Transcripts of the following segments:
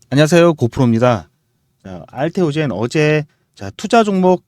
안녕하세요. 고프로입니다. 알테오젠 어제 투자 종목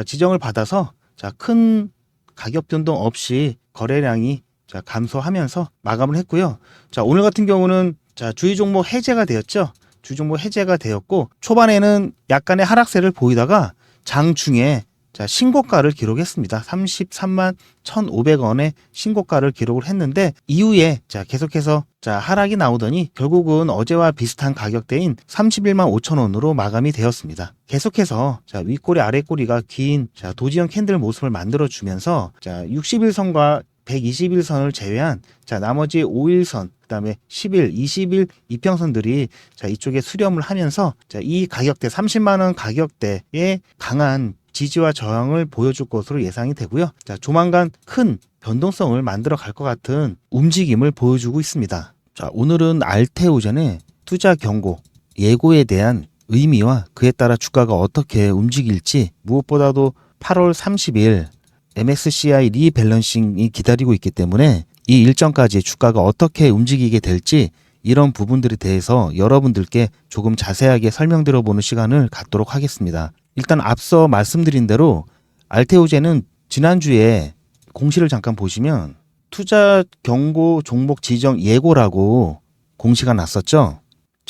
지정을 받아서 큰 가격 변동 없이 거래량이 감소하면서 마감을 했고요. 오늘 같은 경우는 주의 종목 해제가 되었죠. 주의 종목 해제가 되었고 초반에는 약간의 하락세를 보이다가 장중에 신고가를 기록했습니다. 33만 1,500원의 신고가를 기록을 했는데 이후에 계속해서 하락이 나오더니 결국은 어제와 비슷한 가격대인 31만 5천원으로 마감이 되었습니다. 계속해서 윗꼬리 아랫꼬리가 긴 도지형 캔들 모습을 만들어 주면서 60일선과 120일선을 제외한 나머지 5일선 그다음에 10일, 20일 이평선들이 이쪽에 수렴을 하면서 이 가격대 30만원 가격대에 강한 지지와 저항을 보여줄 것으로 예상이 되고요. 조만간 큰 변동성을 만들어 갈 것 같은 움직임을 보여주고 있습니다. 오늘은 알테오젠의 투자 경고, 예고에 대한 의미와 그에 따라 주가가 어떻게 움직일지 무엇보다도 8월 30일 MSCI 리밸런싱이 기다리고 있기 때문에 이 일정까지 주가가 어떻게 움직이게 될지 이런 부분들에 대해서 여러분들께 조금 자세하게 설명드려 보는 시간을 갖도록 하겠습니다. 일단 앞서 말씀드린 대로 알테오젠은 지난주에 공시를 잠깐 보시면 투자 경고 종목 지정 예고라고 공시가 났었죠.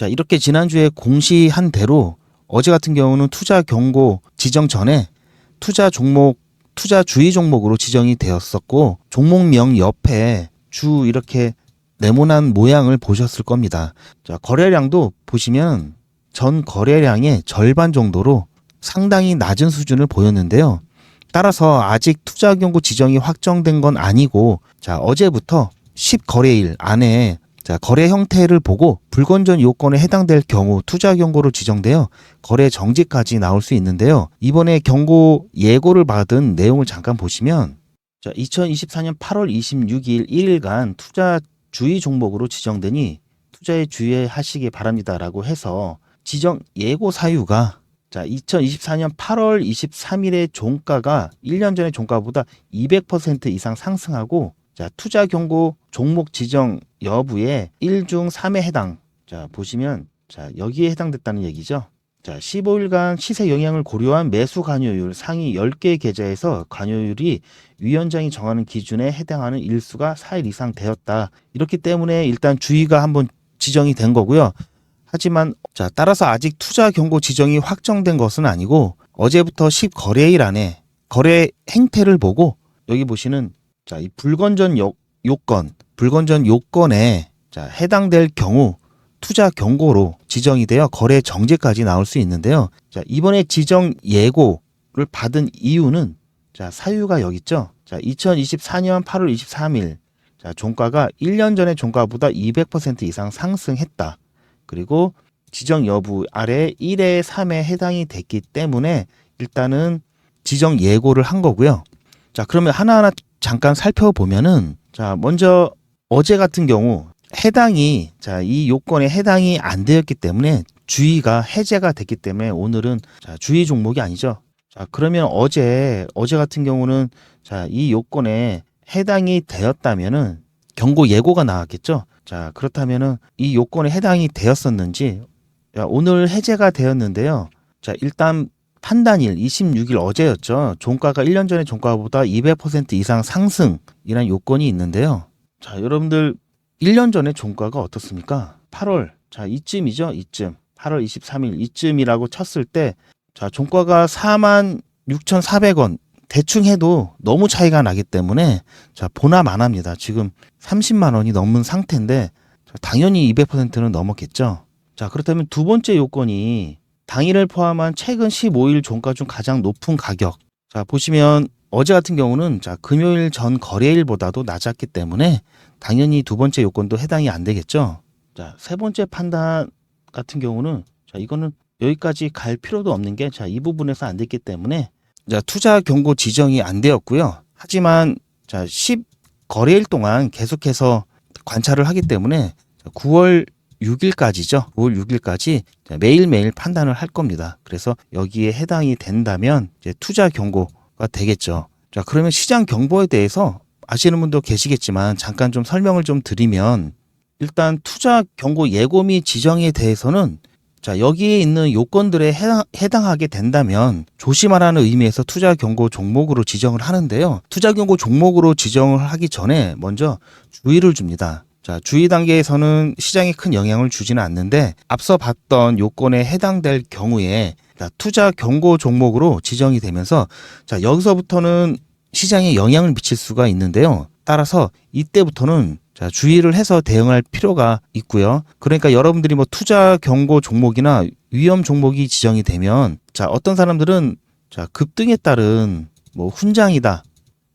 이렇게 지난주에 공시한 대로 어제 같은 경우는 투자 경고 지정 전에 투자 종목, 투자 주의 종목으로 지정이 되었었고 종목명 옆에 주 이렇게 네모난 모양을 보셨을 겁니다. 거래량도 보시면 전 거래량의 절반 정도로 상당히 낮은 수준을 보였는데요. 따라서 아직 투자 경고 지정이 확정된 건 아니고 어제부터 10거래일 안에 거래 형태를 보고 불건전 요건에 해당될 경우 투자 경고로 지정되어 거래 정지까지 나올 수 있는데요. 이번에 경고 예고를 받은 내용을 잠깐 보시면 2024년 8월 26일 1일간 투자 주의 종목으로 지정되니 투자에 주의하시기 바랍니다라고 해서 지정 예고 사유가 2024년 8월 23일의 종가가 1년 전의 종가보다 200% 이상 상승하고 투자 경고 종목 지정 여부에 1중 3에 해당. 보시면 여기에 해당됐다는 얘기죠. 15일간 시세 영향을 고려한 매수 관여율 상위 10개 계좌에서 관여율이 위원장이 정하는 기준에 해당하는 일수가 4일 이상 되었다. 이렇기 때문에 일단 주의가 한번 지정이 된 거고요. 하지만 따라서 아직 투자 경고 지정이 확정된 것은 아니고 어제부터 10거래일 안에 거래 행태를 보고 여기 보시는 이 불건전 요건에 해당될 경우 투자 경고로 지정이 되어 거래 정지까지 나올 수 있는데요. 이번에 지정 예고를 받은 이유는 사유가 여기 있죠. 2024년 8월 23일 종가가 1년 전의 종가보다 200% 이상 상승했다. 그리고 지정 여부 아래 1에 3에 해당이 됐기 때문에 일단은 지정 예고를 한 거고요. 그러면 하나하나 잠깐 살펴보면은 먼저 어제 같은 경우 해당이 이 요건에 해당이 안 되었기 때문에 주의가 해제가 됐기 때문에 오늘은 주의 종목이 아니죠. 그러면 어제 같은 경우는 이 요건에 해당이 되었다면은 경고 예고가 나왔겠죠. 그렇다면은 이 요건에 해당이 되었었는지 오늘 해제가 되었는데요. 일단 판단일 26일 어제였죠. 종가가 1년 전의 종가보다 200% 이상 상승이라는 요건이 있는데요. 여러분들 1년 전의 종가가 어떻습니까? 8월 이쯤이죠. 이쯤 8월 23일 이쯤이라고 쳤을 때 종가가 46,400원 대충 해도 너무 차이가 나기 때문에 보나 마나입니다. 지금 30만 원이 넘은 상태인데 당연히 200%는 넘었겠죠. 그렇다면 두 번째 요건이 당일을 포함한 최근 15일 종가 중 가장 높은 가격. 보시면 어제 같은 경우는 금요일 전 거래일보다도 낮았기 때문에 당연히 두 번째 요건도 해당이 안 되겠죠. 세 번째 판단 같은 경우는 이거는 여기까지 갈 필요도 없는 게 이 부분에서 안 됐기 때문에 투자 경고 지정이 안 되었고요. 하지만 10거래일 동안 계속해서 관찰을 하기 때문에 9월 6일까지죠. 9월 6일까지 매일매일 판단을 할 겁니다. 그래서 여기에 해당이 된다면 이제 투자 경고가 되겠죠. 그러면 시장 경보에 대해서 아시는 분도 계시겠지만 잠깐 좀 설명을 좀 드리면 일단 투자 경고 예고 및 지정에 대해서는 자, 여기에 있는 요건들에 해당하게 된다면 조심하라는 의미에서 투자 경고 종목으로 지정을 하는데요. 투자 경고 종목으로 지정을 하기 전에 먼저 주의를 줍니다. 자, 주의 단계에서는 시장에 큰 영향을 주지는 않는데 앞서 봤던 요건에 해당될 경우에 투자 경고 종목으로 지정이 되면서 자, 여기서부터는 시장에 영향을 미칠 수가 있는데요. 따라서 이때부터는 자, 주의를 해서 대응할 필요가 있고요. 그러니까 여러분들이 뭐 투자 경고 종목이나 위험 종목이 지정이 되면 자, 어떤 사람들은 자, 급등에 따른 뭐 훈장이다.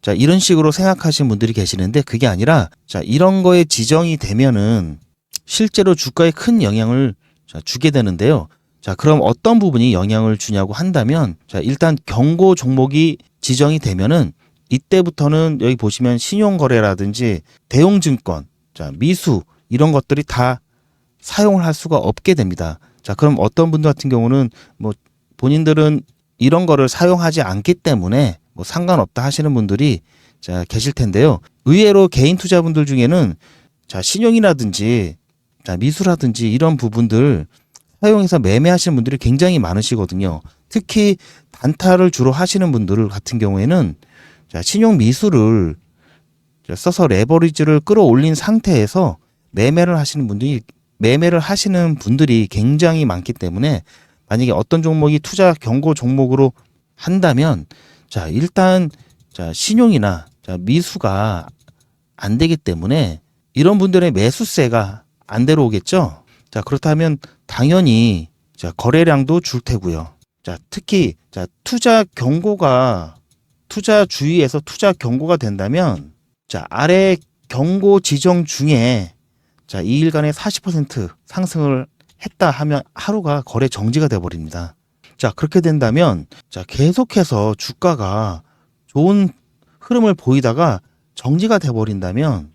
자, 이런 식으로 생각하시는 분들이 계시는데 그게 아니라 자, 이런 거에 지정이 되면은 실제로 주가에 큰 영향을 자, 주게 되는데요. 자, 그럼 어떤 부분이 영향을 주냐고 한다면 자, 일단 경고 종목이 지정이 되면은 이때부터는 여기 보시면 신용거래라든지 대형증권, 자, 미수 이런 것들이 다 사용을 할 수가 없게 됩니다. 자, 그럼 어떤 분들 같은 경우는 뭐 본인들은 이런 거를 사용하지 않기 때문에 뭐 상관없다 하시는 분들이 자, 계실 텐데요. 의외로 개인 투자분들 중에는 자, 신용이라든지 자, 미수라든지 이런 부분들 사용해서 매매하시는 분들이 굉장히 많으시거든요. 특히 단타를 주로 하시는 분들 같은 경우에는 자, 신용 미수를 써서 레버리지를 끌어올린 상태에서 매매를 하시는 분들이 굉장히 많기 때문에 만약에 어떤 종목이 투자 경고 종목으로 한다면 자, 일단 자, 신용이나 자, 미수가 안 되기 때문에 이런 분들의 매수세가 안 들어오겠죠. 자, 그렇다면 당연히 자, 거래량도 줄 테고요. 자, 특히 자, 투자 주의에서 투자 경고가 된다면 자, 아래 경고 지정 중에 자, 2일간에 40% 상승을 했다 하면 하루가 거래 정지가 돼 버립니다. 자, 그렇게 된다면 자, 계속해서 주가가 좋은 흐름을 보이다가 정지가 돼 버린다면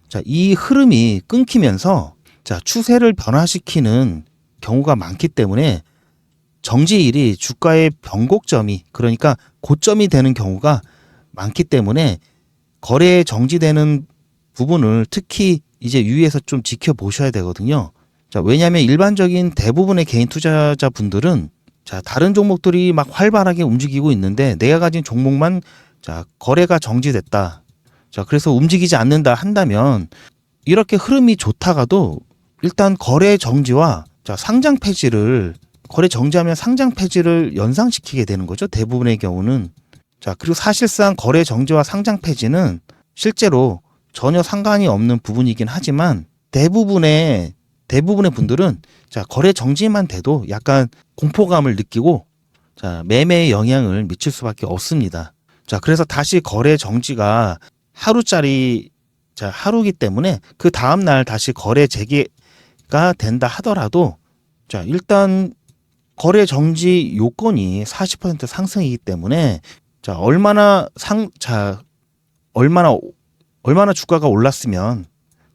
자, 이 흐름이 끊기면서 자, 추세를 변화시키는 경우가 많기 때문에 정지일이 주가의 변곡점이 그러니까 고점이 되는 경우가 많기 때문에 거래에 정지되는 부분을 특히 이제 유의해서 좀 지켜보셔야 되거든요. 자, 왜냐하면 일반적인 대부분의 개인 투자자분들은 자, 다른 종목들이 막 활발하게 움직이고 있는데 내가 가진 종목만 자, 거래가 정지됐다. 자, 그래서 움직이지 않는다 한다면 이렇게 흐름이 좋다가도 일단 거래 정지와 자, 상장 폐지를 거래 정지하면 상장 폐지를 연상시키게 되는 거죠. 대부분의 경우는. 자, 그리고 사실상 거래 정지와 상장 폐지는 실제로 전혀 상관이 없는 부분이긴 하지만 대부분의 분들은 자, 거래 정지만 돼도 약간 공포감을 느끼고 자, 매매에 영향을 미칠 수밖에 없습니다. 자, 그래서 다시 거래 정지가 하루기 때문에 그 다음 날 다시 거래 재개가 된다 하더라도 자, 일단 거래 정지 요건이 40% 상승이기 때문에 자, 얼마나 주가가 올랐으면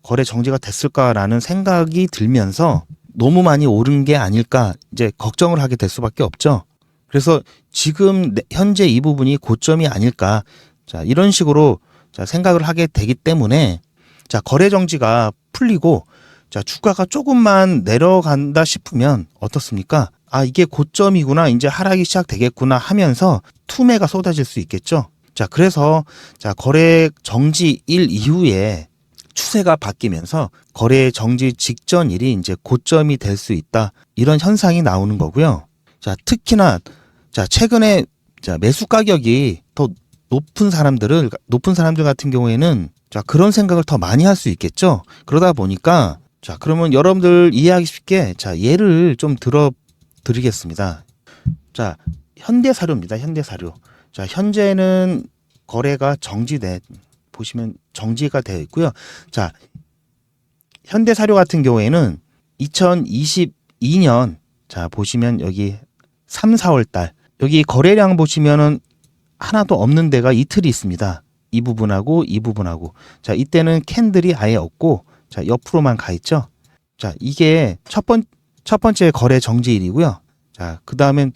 거래 정지가 됐을까라는 생각이 들면서 너무 많이 오른 게 아닐까 이제 걱정을 하게 될 수밖에 없죠. 그래서 지금 현재 이 부분이 고점이 아닐까 자, 이런 식으로 자, 생각을 하게 되기 때문에 자, 거래 정지가 풀리고 자, 주가가 조금만 내려간다 싶으면 어떻습니까? 아, 이게 고점이구나. 이제 하락이 시작되겠구나 하면서 투매가 쏟아질 수 있겠죠. 자, 그래서 자, 거래 정지일 이후에 추세가 바뀌면서 거래 정지 직전일이 이제 고점이 될 수 있다. 이런 현상이 나오는 거고요. 자, 특히나 자, 최근에 자, 매수 가격이 더 높은 사람들 같은 경우에는 자, 그런 생각을 더 많이 할 수 있겠죠. 그러다 보니까 자, 그러면 여러분들 이해하기 쉽게 자, 예를 좀 드리겠습니다. 자, 현대사료입니다. 현대사료. 자, 현재는 거래가 보시면 정지가 되어 있고요. 자, 현대사료 같은 경우에는 2022년 자, 보시면 여기 3, 4월 달 여기 거래량 보시면은 하나도 없는 데가 이틀이 있습니다. 이 부분하고 이 부분하고. 자, 이때는 캔들이 아예 없고 자, 옆으로만 가 있죠. 자, 이게 첫 번째 거래 정지일이고요. 자, 그다음엔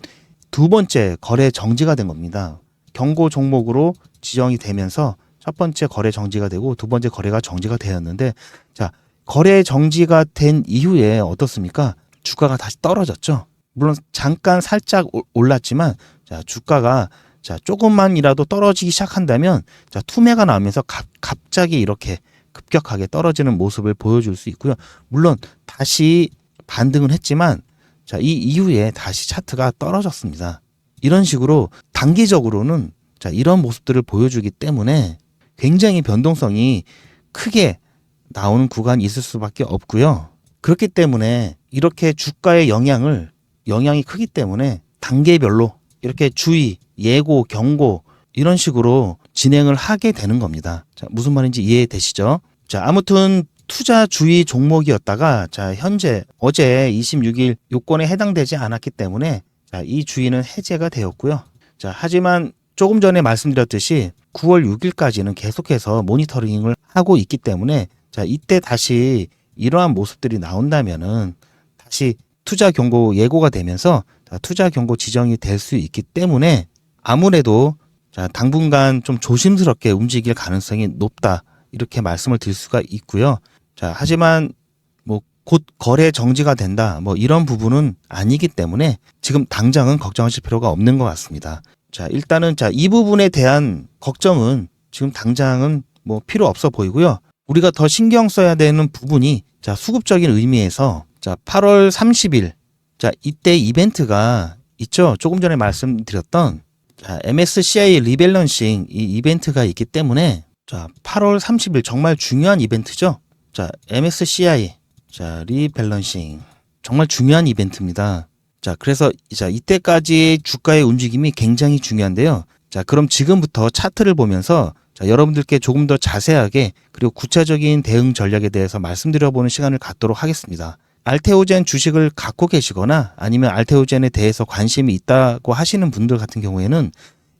두 번째 거래 정지가 된 겁니다. 경고 종목으로 지정이 되면서 첫 번째 거래 정지가 되고 두 번째 거래가 정지가 되었는데 자, 거래 정지가 된 이후에 어떻습니까? 주가가 다시 떨어졌죠. 물론 잠깐 살짝 올랐지만 자, 주가가 자, 조금만이라도 떨어지기 시작한다면 자, 투매가 나오면서 갑자기 이렇게 급격하게 떨어지는 모습을 보여줄 수 있고요. 물론 다시 반등은 했지만 자, 이 이후에 다시 차트가 떨어졌습니다. 이런 식으로 단기적으로는 자, 이런 모습들을 보여주기 때문에 굉장히 변동성이 크게 나오는 구간이 있을 수밖에 없고요. 그렇기 때문에 이렇게 주가의 영향이 크기 때문에 단계별로 이렇게 주의, 예고, 경고 이런 식으로 진행을 하게 되는 겁니다. 자, 무슨 말인지 이해되시죠? 자, 아무튼 투자 주의 종목이었다가 자, 현재 어제 26일 요건에 해당되지 않았기 때문에 자, 이 주의는 해제가 되었고요. 자, 하지만 조금 전에 말씀드렸듯이 9월 6일까지는 계속해서 모니터링을 하고 있기 때문에 자, 이때 다시 이러한 모습들이 나온다면은 다시 투자 경고 예고가 되면서 자, 투자 경고 지정이 될 수 있기 때문에 아무래도 자, 당분간 좀 조심스럽게 움직일 가능성이 높다. 이렇게 말씀을 드릴 수가 있고요. 자, 하지만 뭐 곧 거래 정지가 된다. 뭐 이런 부분은 아니기 때문에 지금 당장은 걱정하실 필요가 없는 것 같습니다. 자, 일단은 자, 이 부분에 대한 걱정은 지금 당장은 뭐 필요 없어 보이고요. 우리가 더 신경 써야 되는 부분이 자, 수급적인 의미에서 자, 8월 30일 자, 이때 이벤트가 있죠. 조금 전에 말씀드렸던 자, MSCI 리밸런싱 이 이벤트가 있기 때문에 자, 8월 30일 정말 중요한 이벤트죠. 자, MSCI 자, 리밸런싱 정말 중요한 이벤트입니다. 자, 그래서 자, 이때까지 주가의 움직임이 굉장히 중요한데요. 자, 그럼 지금부터 차트를 보면서 자, 여러분들께 조금 더 자세하게 그리고 구체적인 대응 전략에 대해서 말씀드려보는 시간을 갖도록 하겠습니다. 알테오젠 주식을 갖고 계시거나 아니면 알테오젠에 대해서 관심이 있다고 하시는 분들 같은 경우에는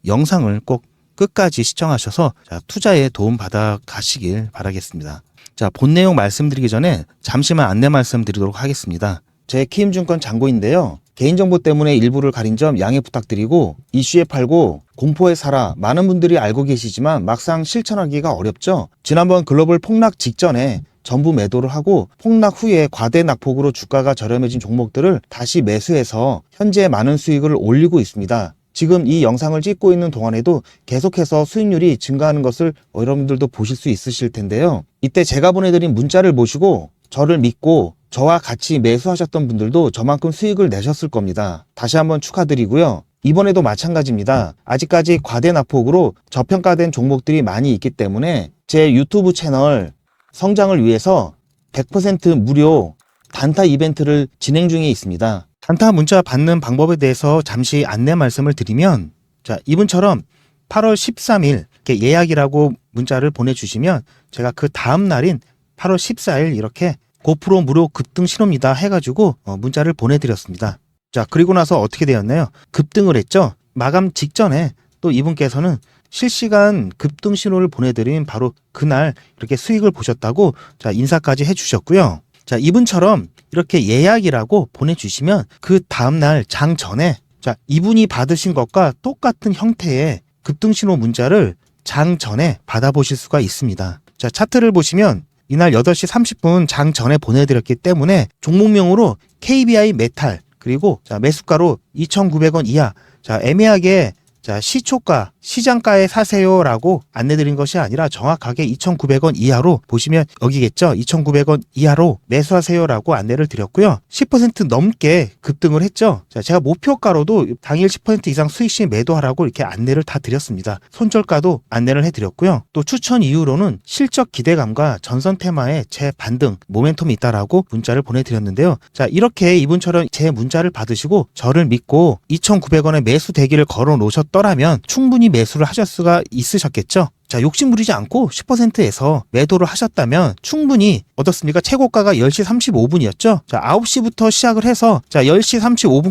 영상을 꼭 끝까지 시청하셔서 자, 투자에 도움 받아 가시길 바라겠습니다. 자, 본 내용 말씀드리기 전에 잠시만 안내 말씀드리도록 하겠습니다. 제 키움증권 잔고인데요. 개인정보 때문에 일부를 가린 점 양해 부탁드리고 이슈에 팔고 공포에 사라 많은 분들이 알고 계시지만 막상 실천하기가 어렵죠. 지난번 글로벌 폭락 직전에 전부 매도를 하고 폭락 후에 과대 낙폭으로 주가가 저렴해진 종목들을 다시 매수해서 현재 많은 수익을 올리고 있습니다. 지금 이 영상을 찍고 있는 동안에도 계속해서 수익률이 증가하는 것을 여러분들도 보실 수 있으실 텐데요. 이때 제가 보내드린 문자를 보시고 저를 믿고 저와 같이 매수하셨던 분들도 저만큼 수익을 내셨을 겁니다. 다시 한번 축하드리고요. 이번에도 마찬가지입니다. 아직까지 과대 낙폭으로 저평가된 종목들이 많이 있기 때문에 제 유튜브 채널 성장을 위해서 100% 무료 단타 이벤트를 진행 중에 있습니다. 단타 문자 받는 방법에 대해서 잠시 안내 말씀을 드리면 자, 이분처럼 8월 13일 이렇게 예약이라고 문자를 보내주시면 제가 그 다음 날인 8월 14일 이렇게 고프로 무료 급등 신호입니다 해가지고 문자를 보내드렸습니다. 자, 그리고 나서 어떻게 되었나요? 급등을 했죠. 마감 직전에 또 이분께서는 실시간 급등 신호를 보내드린 바로 그날 이렇게 수익을 보셨다고 자, 인사까지 해주셨고요. 자, 이분처럼 이렇게 예약이라고 보내주시면 그 다음날 장 전에 자, 이분이 받으신 것과 똑같은 형태의 급등 신호 문자를 장 전에 받아보실 수가 있습니다. 자, 차트를 보시면 이날 8시 30분 장 전에 보내드렸기 때문에 종목명으로 KBI 메탈 그리고 자, 매수가로 2,900원 이하 자, 애매하게 자, 시초가, 시장가에 사세요라고 안내드린 것이 아니라 정확하게 2,900원 이하로 보시면 여기겠죠. 2,900원 이하로 매수하세요라고 안내를 드렸고요. 10% 넘게 급등을 했죠. 자, 제가 목표가로도 당일 10% 이상 수익 시 매도하라고 이렇게 안내를 다 드렸습니다. 손절가도 안내를 해드렸고요. 또 추천 이유로는 실적 기대감과 전선 테마의 재반등, 모멘텀이 있다라고 문자를 보내드렸는데요. 자, 이렇게 이분처럼 제 문자를 받으시고 저를 믿고 2,900원의 매수 대기를 걸어 놓으셨더라면 충분히 매수를 하실 수가 있으셨겠죠. 자, 욕심 부리지 않고 10%에서 매도를 하셨다면 충분히 어떻습니까? 최고가가 10시 35분이었죠. 자, 9시부터 시작을 해서 자, 10시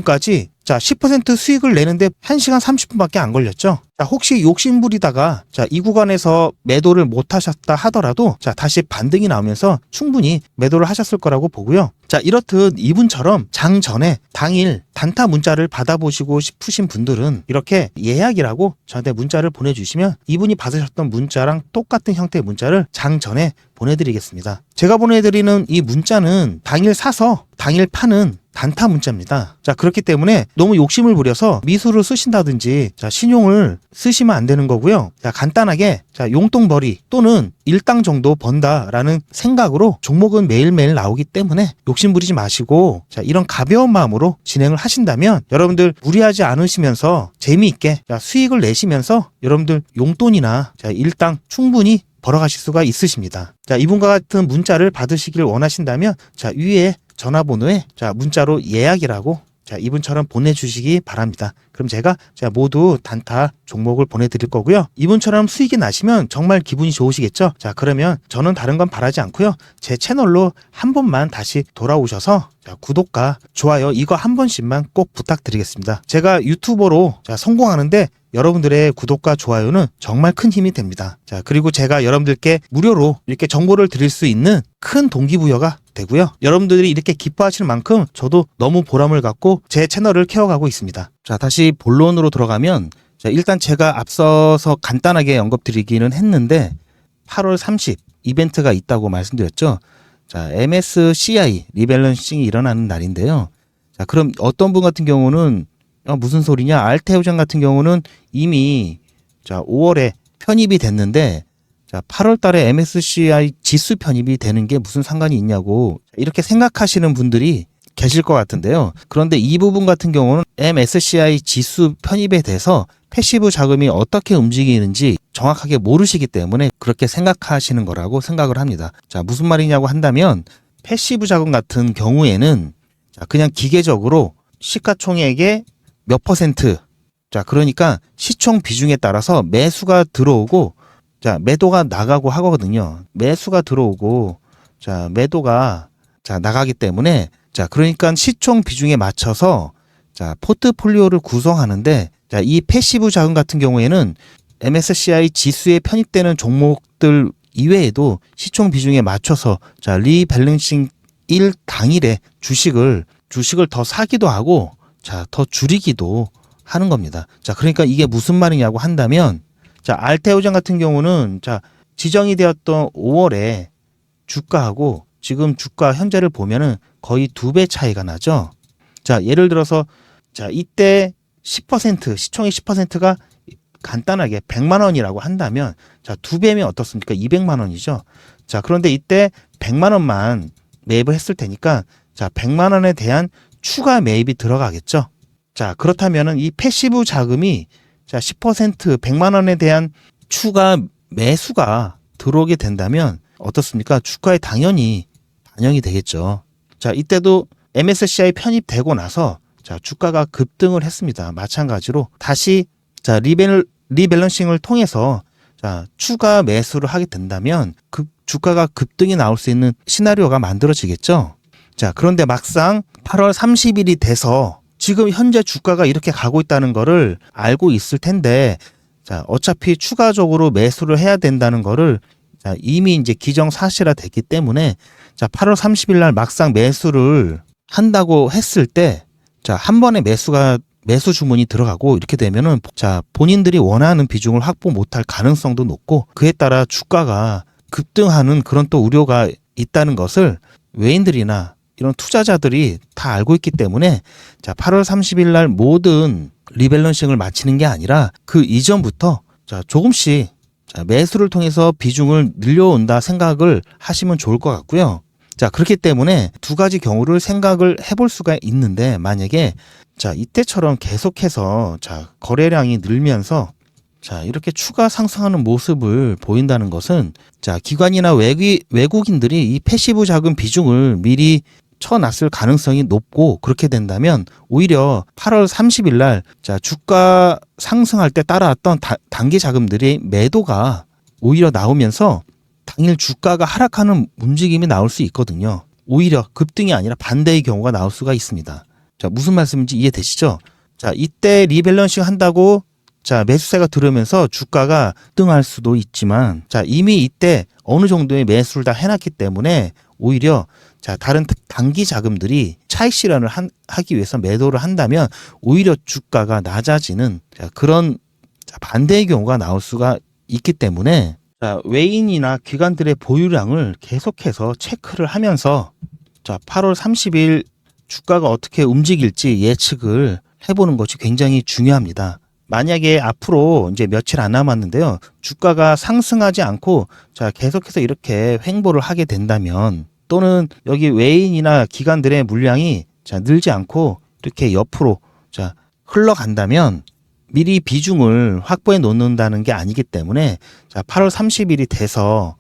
35분까지 자, 10% 수익을 내는데 1시간 30분밖에 안 걸렸죠. 자, 혹시 욕심 부리다가 자, 이 구간에서 매도를 못 하셨다 하더라도 자, 다시 반등이 나오면서 충분히 매도를 하셨을 거라고 보고요. 자, 이렇듯 이분처럼 장 전에 당일 단타 문자를 받아보시고 싶으신 분들은 이렇게 예약이라고 저한테 문자를 보내주시면 이분이 받으셨던 문자랑 똑같은 형태의 문자를 장 전에 보내드리겠습니다. 제가 보내드리는 이 문자는 당일 사서 당일 파는 단타 문자입니다. 자, 그렇기 때문에 너무 욕심을 부려서 미수를 쓰신다든지 자, 신용을 쓰시면 안 되는 거고요. 자, 간단하게 자, 용돈벌이 또는 일당 정도 번다라는 생각으로 종목은 매일매일 나오기 때문에 욕심 부리지 마시고 자, 이런 가벼운 마음으로 진행을 하신다면 여러분들 무리하지 않으시면서 재미있게 자, 수익을 내시면서 여러분들 용돈이나 자, 일당 충분히 벌어가실 수가 있으십니다. 자, 이분과 같은 문자를 받으시길 원하신다면 자, 위에 전화번호에 자, 문자로 예약이라고 자, 이분처럼 보내주시기 바랍니다. 그럼 제가 모두 단타 종목을 보내드릴 거고요. 이분처럼 수익이 나시면 정말 기분이 좋으시겠죠? 자, 그러면 저는 다른 건 바라지 않고요. 제 채널로 한 번만 다시 돌아오셔서 자, 구독과 좋아요 이거 한 번씩만 꼭 부탁드리겠습니다. 제가 유튜버로 자, 성공하는데 여러분들의 구독과 좋아요는 정말 큰 힘이 됩니다. 자, 그리고 제가 여러분들께 무료로 이렇게 정보를 드릴 수 있는 큰 동기부여가 되고요. 여러분들이 이렇게 기뻐하시는 만큼 저도 너무 보람을 갖고 제 채널을 키워가고 있습니다. 자, 다시 본론으로 들어가면 자, 일단 제가 앞서서 간단하게 언급드리기는 했는데 8월 30 이벤트가 있다고 말씀드렸죠. 자, MSCI 리밸런싱이 일어나는 날인데요. 자, 그럼 어떤 분 같은 경우는 무슨 소리냐? 알테오젠 같은 경우는 이미 자, 5월에 편입이 됐는데 자, 8월 달에 MSCI 지수 편입이 되는 게 무슨 상관이 있냐고 이렇게 생각하시는 분들이 계실 것 같은데요. 그런데 이 부분 같은 경우는 MSCI 지수 편입에 대해서 패시브 자금이 어떻게 움직이는지 정확하게 모르시기 때문에 그렇게 생각하시는 거라고 생각을 합니다. 자, 무슨 말이냐고 한다면 패시브 자금 같은 경우에는 자, 그냥 기계적으로 시가총액의 몇 %, 자, 그러니까 시총 비중에 따라서 매수가 들어오고 자, 매도가 나가고 하거든요. 매수가 들어오고 자, 매도가 자, 나가기 때문에 자, 그러니까 시총 비중에 맞춰서 자, 포트폴리오를 구성하는데 자, 이 패시브 자금 같은 경우에는 MSCI 지수에 편입되는 종목들 이외에도 시총 비중에 맞춰서 자, 리밸런싱 1 당일에 주식을 더 사기도 하고 자, 더 줄이기도 하는 겁니다. 자, 그러니까 이게 무슨 말이냐고 한다면 자, 알테오젠 같은 경우는 자, 지정이 되었던 5월에 주가하고 지금 주가 현재를 보면은 거의 2배 차이가 나죠. 자, 예를 들어서 자, 이때 10% 시총의 10%가 간단하게 100만 원이라고 한다면 자, 2배면 어떻습니까? 200만 원이죠. 자, 그런데 이때 100만 원만 매입을 했을 테니까 자, 100만 원에 대한 추가 매입이 들어가겠죠. 자, 그렇다면은 이 패시브 자금이 자, 10% 100만 원에 대한 추가 매수가 들어오게 된다면 어떻습니까? 주가에 당연히 반영이 되겠죠. 자, 이때도 MSCI 편입되고 나서 자, 주가가 급등을 했습니다. 마찬가지로 다시 자, 리밸런싱을 통해서 자, 추가 매수를 하게 된다면 주가가 급등이 나올 수 있는 시나리오가 만들어지겠죠. 자, 그런데 막상 8월 30일이 돼서 지금 현재 주가가 이렇게 가고 있다는 거를 알고 있을 텐데 자, 어차피 추가적으로 매수를 해야 된다는 거를 자, 이미 이제 기정사실화 됐기 때문에 자, 8월 30일 날 막상 매수를 한다고 했을 때 자, 한 번에 매수 주문이 들어가고 이렇게 되면은 자, 본인들이 원하는 비중을 확보 못할 가능성도 높고 그에 따라 주가가 급등하는 그런 또 우려가 있다는 것을 외인들이나 이런 투자자들이 다 알고 있기 때문에 자, 8월 30일 날 모든 리밸런싱을 마치는 게 아니라 그 이전부터 자, 조금씩 자, 매수를 통해서 비중을 늘려온다 생각을 하시면 좋을 것 같고요. 자, 그렇기 때문에 두 가지 경우를 생각을 해볼 수가 있는데 만약에 자, 이때처럼 계속해서 자, 거래량이 늘면서 자, 이렇게 추가 상승하는 모습을 보인다는 것은 자, 기관이나 외국인들이 이 패시브 자금 비중을 미리 쳐놨을 가능성이 높고 그렇게 된다면 오히려 8월 30일 날 자, 주가 상승할 때 따라왔던 단기 자금들이 매도가 오히려 나오면서 당일 주가가 하락하는 움직임이 나올 수 있거든요. 오히려 급등이 아니라 반대의 경우가 나올 수가 있습니다. 자, 무슨 말씀인지 이해되시죠? 자, 이때 리밸런싱 한다고 자, 매수세가 들어오면서 주가가 등할 수도 있지만 자, 이미 이때 어느 정도의 매수를 다 해놨기 때문에 오히려 자, 다른 단기 자금들이 차익 실현을 하기 위해서 매도를 한다면 오히려 주가가 낮아지는 자, 그런 자, 반대의 경우가 나올 수가 있기 때문에 자, 외인이나 기관들의 보유량을 계속해서 체크를 하면서 자, 8월 30일 주가가 어떻게 움직일지 예측을 해보는 것이 굉장히 중요합니다. 만약에 앞으로 이제 며칠 안 남았는데요. 주가가 상승하지 않고 자, 계속해서 이렇게 횡보를 하게 된다면 또는 여기 외인이나 기관들의 물량이 자, 늘지 않고 이렇게 옆으로 자, 흘러간다면 미리 비중을 확보해 놓는다는 게 아니기 때문에 자, 8월 30일이 돼서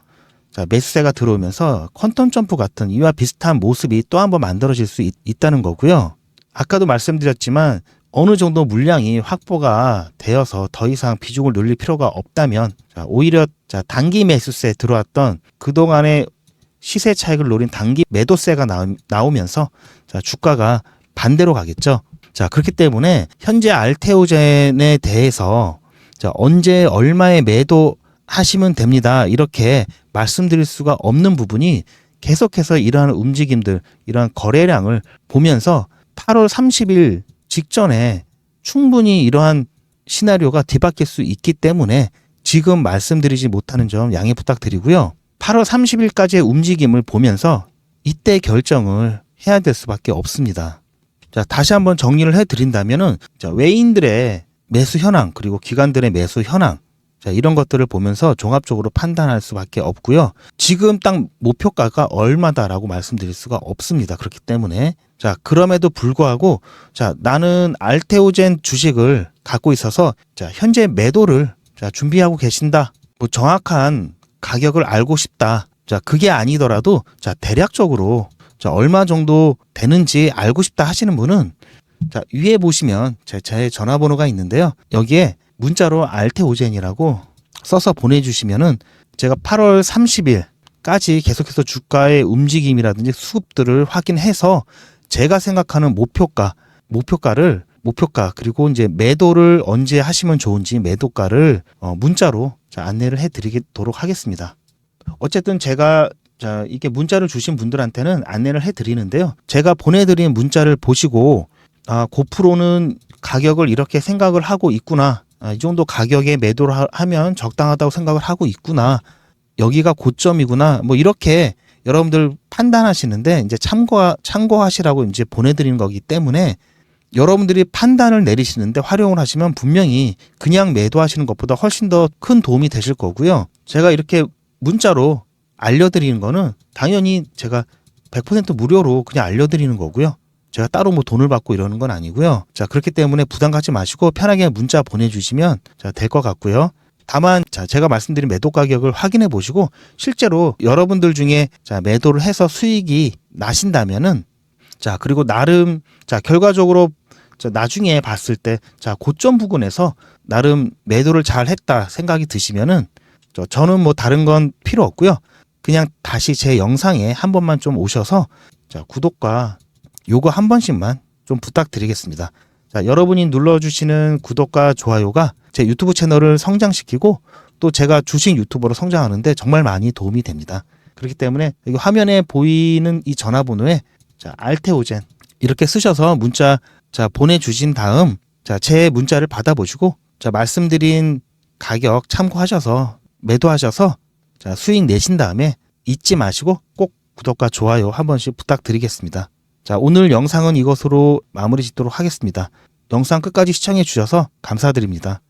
자, 매수세가 들어오면서 퀀텀 점프 같은 이와 비슷한 모습이 또 한번 만들어질 수 있다는 거고요. 아까도 말씀드렸지만 어느 정도 물량이 확보가 되어서 더 이상 비중을 늘릴 필요가 없다면 자, 오히려 자, 단기 매수세 들어왔던 그동안의 시세 차익을 노린 단기 매도세가 나오면서 자, 주가가 반대로 가겠죠. 자, 그렇기 때문에 현재 알테오젠에 대해서 자, 언제 얼마에 매도하시면 됩니다. 이렇게 말씀드릴 수가 없는 부분이 계속해서 이러한 움직임들, 이러한 거래량을 보면서 8월 30일 직전에 충분히 이러한 시나리오가 뒤바뀔 수 있기 때문에 지금 말씀드리지 못하는 점 양해 부탁드리고요. 8월 30일까지의 움직임을 보면서 이때 결정을 해야 될 수밖에 없습니다. 자, 다시 한번 정리를 해드린다면은 자, 외인들의 매수 현황 그리고 기관들의 매수 현황 자, 이런 것들을 보면서 종합적으로 판단할 수밖에 없고요. 지금 딱 목표가가 얼마다라고 말씀드릴 수가 없습니다. 그렇기 때문에 자, 그럼에도 불구하고 자, 나는 알테오젠 주식을 갖고 있어서 자, 현재 매도를 자, 준비하고 계신다. 뭐 정확한 가격을 알고 싶다. 자, 그게 아니더라도 자, 대략적으로 자, 얼마 정도 되는지 알고 싶다 하시는 분은 자, 위에 보시면 제 전화번호가 있는데요. 여기에 문자로 알테오젠이라고 써서 보내주시면은 제가 8월 30일까지 계속해서 주가의 움직임이라든지 수급들을 확인해서 제가 생각하는 목표가 그리고 이제 매도를 언제 하시면 좋은지 매도가를 문자로 자, 안내를 해드리도록 하겠습니다. 어쨌든 제가 자, 이게 문자를 주신 분들한테는 안내를 해드리는데요. 제가 보내드린 문자를 보시고 아, 고프로는 가격을 이렇게 생각을 하고 있구나. 이 정도 가격에 매도를 하면 적당하다고 생각을 하고 있구나. 여기가 고점이구나. 뭐 이렇게 여러분들 판단하시는데 이제 참고하시라고 이제 보내드리는 거기 때문에 여러분들이 판단을 내리시는데 활용을 하시면 분명히 그냥 매도하시는 것보다 훨씬 더 큰 도움이 되실 거고요. 제가 이렇게 문자로 알려드리는 거는 당연히 제가 100% 무료로 그냥 알려드리는 거고요. 제가 따로 뭐 돈을 받고 이러는 건 아니고요. 자, 그렇기 때문에 부담 갖지 마시고 편하게 문자 보내주시면 자, 될 것 같고요. 다만 자, 제가 말씀드린 매도 가격을 확인해 보시고 실제로 여러분들 중에 자, 매도를 해서 수익이 나신다면은 자, 그리고 나름 자, 결과적으로 자, 나중에 봤을 때 자, 고점 부근에서 나름 매도를 잘 했다 생각이 드시면은 저는 뭐 다른 건 필요 없고요. 그냥 다시 제 영상에 한 번만 좀 오셔서 자, 구독과 요거 한 번씩만 좀 부탁드리겠습니다. 자, 여러분이 눌러주시는 구독과 좋아요가 제 유튜브 채널을 성장시키고 또 제가 주식 유튜버로 성장하는데 정말 많이 도움이 됩니다. 그렇기 때문에 여기 화면에 보이는 이 전화번호에 자, 알테오젠 이렇게 쓰셔서 문자 자, 보내주신 다음 자, 제 문자를 받아보시고 자, 말씀드린 가격 참고하셔서 매도하셔서 자, 수익 내신 다음에 잊지 마시고 꼭 구독과 좋아요 한 번씩 부탁드리겠습니다. 자, 오늘 영상은 이것으로 마무리 짓도록 하겠습니다. 영상 끝까지 시청해 주셔서 감사드립니다.